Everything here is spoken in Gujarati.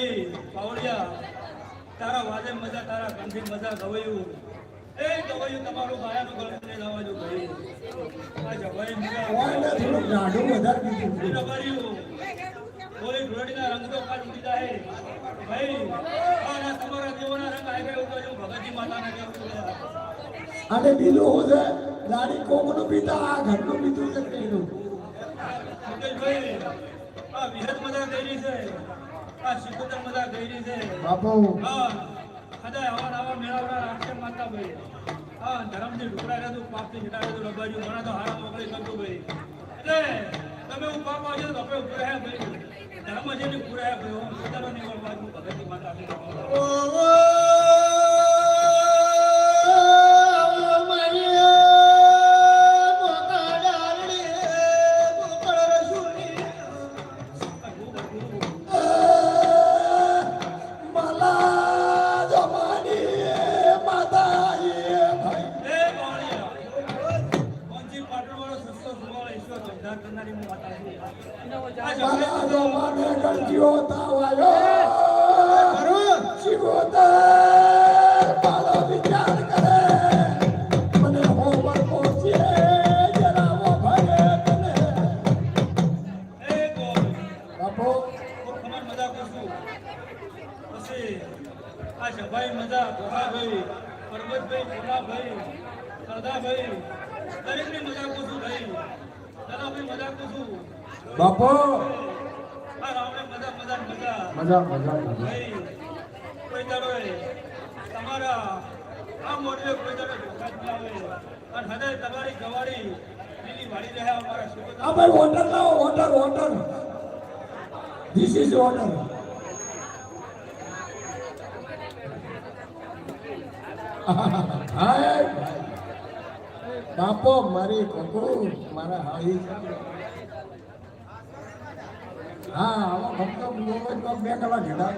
ભાઈ પાવડિયા તારા વાદે મજા તારા કંઠી મજા ગવાયું એ ગવાયું તમારું માયાનું ગળું લઈ લાવવા જો ભાઈ આ જવાઈ મજા ઓને થોડું ગાઢું વધારે દીધું રબારીઓ બોલી ઘોડીના રંગ તો કાલ ઉડી જાય ભાઈ આ તમારા દેવના રંગ આવી ગયો તો જો ભગતજી માતાને કેવું અને બીજું હું છે લાડી કોમનું પીતા આ ઘરનું પીતું છે કઈનું ભાઈ આ વિહત મજા કરી છે આ શિકોતર મજા કરી છે બાપુ હા કદાય આવા મેળાવડા રાખે માતા ભાઈ હા ધર્મથી ઢુકડા રહેતું પાપથી ઘટાડે તો લબાજ્યું ઘણા તો હારા મોકલી કરતો ભાઈ એટલે તમે હું પાપ આવજો તો આપણે ઉપર હે ભાઈ ધર્મ જેની પૂરા હે ભાઈ હું પોતાનો નિવડ બાજુ ભગતની માતા ભાઈ મજા ભાઈ પરબતભાઈ ભોલાભાઈ સરદાભાઈ દરેકની મજા પૂછું ભાઈ દાદાભાઈ મજા પૂછું બાપો આ રાવણે મજા મજા મજા મજા ભાઈ કોઈ દાડો તમારા આ મોડલે કોઈ દાડો ધોખા આવે અને હૃદય તમારી ગવાડી લીલી વાળી રહ્યા અમારા સુગત આ ભાઈ વોટર લાવો વોટર ધીસ ઇઝ વોટર બાપો મારી કોકો મારા હાઈ હા આવા ભક્તો બે કલાક ઘેડા